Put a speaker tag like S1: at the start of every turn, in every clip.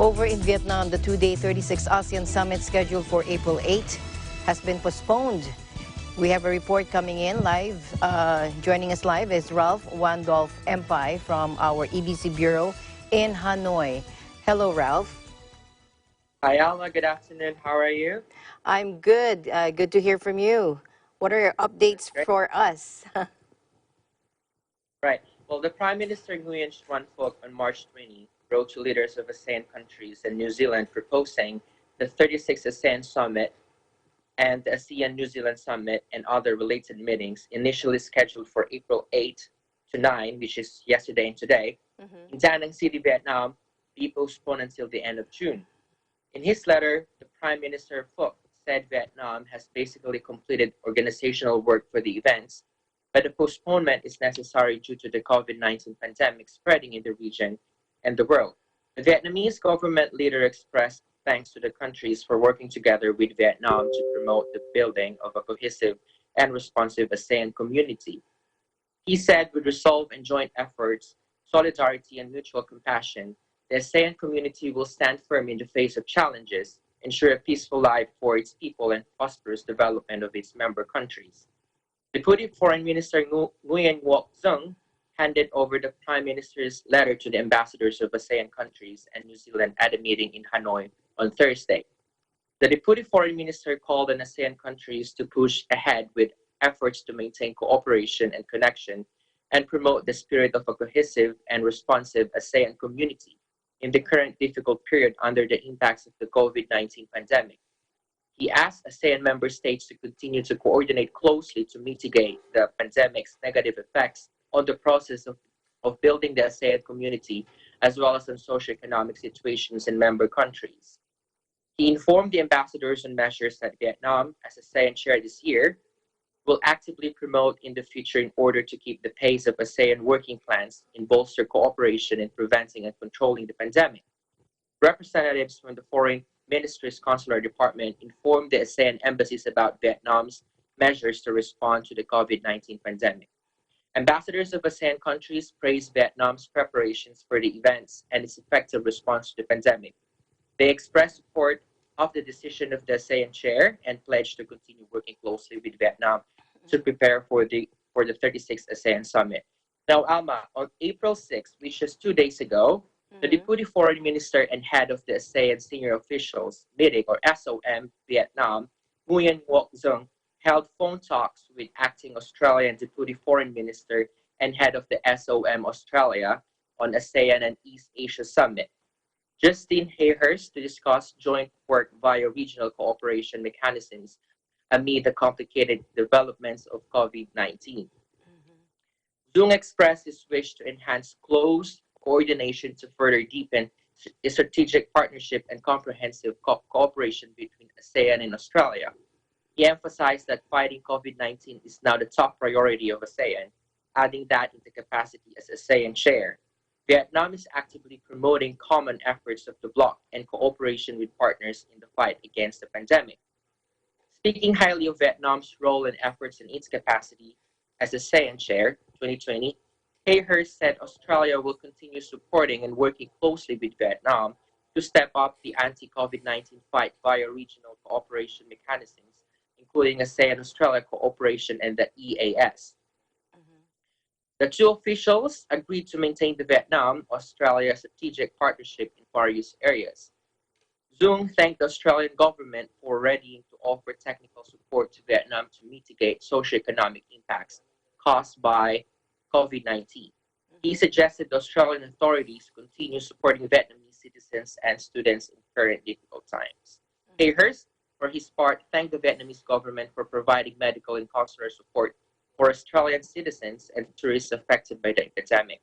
S1: Over in Vietnam, the two-day 36th ASEAN Summit scheduled for April 8 has been postponed. We have a report coming in live. Joining us live is Ralph Wandolph Empire from our EBC Bureau in Hanoi. Hello, Ralph.
S2: Hi, Alma. Good afternoon. How are you?
S1: I'm good. Good to hear from you. What are your updates
S2: Great.
S1: for us?
S2: Right. Well, the Prime Minister Nguyen Xuan Phuc on March 20 wrote to leaders of ASEAN countries and New Zealand proposing the 36th ASEAN Summit and the ASEAN New Zealand Summit and other related meetings initially scheduled for April 8 to 9, which is yesterday and today, in Da Nang City, Vietnam, be postponed until the end of June. In his letter, the Prime Minister Phuc said Vietnam has basically completed organizational work for the events, but the postponement is necessary due to the COVID-19 pandemic spreading in the region and the world. The Vietnamese government leader expressed thanks to the countries for working together with Vietnam to promote the building of a cohesive and responsive ASEAN community. He said, with resolve and joint efforts, solidarity and mutual compassion, the ASEAN community will stand firm in the face of challenges, ensure a peaceful life for its people, and prosperous development of its member countries. Deputy Foreign Minister Nguyen Ngoc Xuong handed over the Prime Minister's letter to the ambassadors of ASEAN countries and New Zealand at a meeting in Hanoi on Thursday. The Deputy Foreign Minister called on ASEAN countries to push ahead with efforts to maintain cooperation and connection and promote the spirit of a cohesive and responsive ASEAN community in the current difficult period under the impacts of the COVID-19 pandemic. He asked ASEAN member states to continue to coordinate closely to mitigate the pandemic's negative effects on the process of building the ASEAN community, as well as on socioeconomic situations in member countries. He informed the ambassadors on measures that Vietnam, as ASEAN chair this year, will actively promote in the future in order to keep the pace of ASEAN working plans and bolster cooperation in preventing and controlling the pandemic. Representatives from the Foreign Ministry's Consular Department informed the ASEAN embassies about Vietnam's measures to respond to the COVID-19 pandemic. Ambassadors of ASEAN countries praised Vietnam's preparations for the events and its effective response to the pandemic. They expressed support of the decision of the ASEAN chair and pledged to continue working closely with Vietnam to prepare for the 36th ASEAN Summit. Now, Alma, on April 6th, which is 2 days ago, the Deputy Foreign Minister and head of the ASEAN Senior Officials Meeting, or SOM, Vietnam, Nguyen Ngoc Xuong, held phone talks with acting Australian Deputy Foreign Minister and head of the SOM Australia on ASEAN and East Asia Summit, Justine Hayhurst, to discuss joint work via regional cooperation mechanisms amid the complicated developments of COVID-19. Xuong expressed his wish to enhance close coordination to further deepen a strategic partnership and comprehensive cooperation between ASEAN and Australia. He emphasized that fighting COVID-19 is now the top priority of ASEAN, adding that in the capacity as ASEAN chair. Vietnam is actively promoting common efforts of the bloc and cooperation with partners in the fight against the pandemic. Speaking highly of Vietnam's role and efforts in its capacity as ASEAN chair 2020, Hayhurst said Australia will continue supporting and working closely with Vietnam to step up the anti-COVID-19 fight via regional cooperation mechanisms, including ASEAN-Australia cooperation and the EAS. The two officials agreed to maintain the Vietnam-Australia strategic partnership in various areas. Xuong thanked the Australian government for readying to offer technical support to Vietnam to mitigate socioeconomic impacts caused by COVID-19. He suggested the Australian authorities continue supporting Vietnamese citizens and students in current difficult times. Hayhurst, for his part, thanked the Vietnamese government for providing medical and consular support for Australian citizens and tourists affected by the epidemic.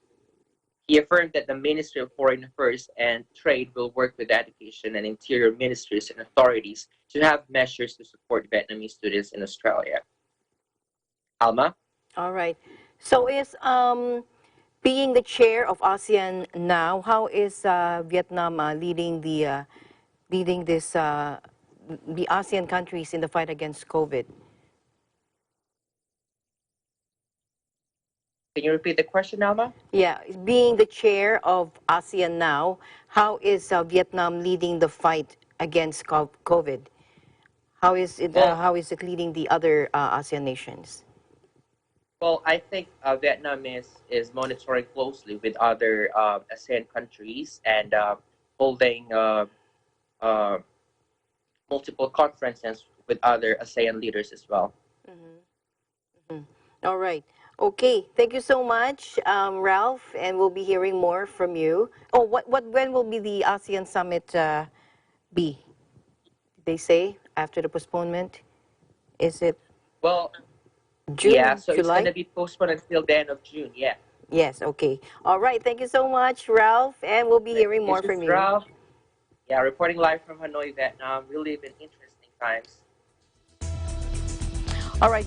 S2: He affirmed that the Ministry of Foreign Affairs and Trade will work with education and interior ministries and authorities to have measures to support Vietnamese students in Australia. Alma?
S1: All right. So is being the chair of ASEAN now, how is Vietnam leading this the ASEAN countries in the fight against COVID?
S2: Can you repeat the question, Alma?
S1: Yeah, being the chair of ASEAN now, how is Vietnam leading the fight against COVID?
S2: Well,
S1: How is it leading the other ASEAN nations?
S2: well, I think Vietnam is monitoring closely with other ASEAN countries and holding uh, multiple conferences with other ASEAN leaders as well.
S1: All right. Okay. Thank you so much, Ralph, and we'll be hearing more from you. Oh, when will be the ASEAN Summit be? Did they say after the postponement? Is it
S2: Well, yeah,
S1: June,
S2: so it's
S1: July?
S2: gonna be postponed until the end of June. Yeah.
S1: Yes. Okay. All right. Thank you so much, Ralph, and we'll be
S2: Thank
S1: hearing
S2: you,
S1: more
S2: Sis
S1: from you.
S2: Ralph. Yeah, reporting live from Hanoi, Vietnam. Really been interesting times.
S1: All right.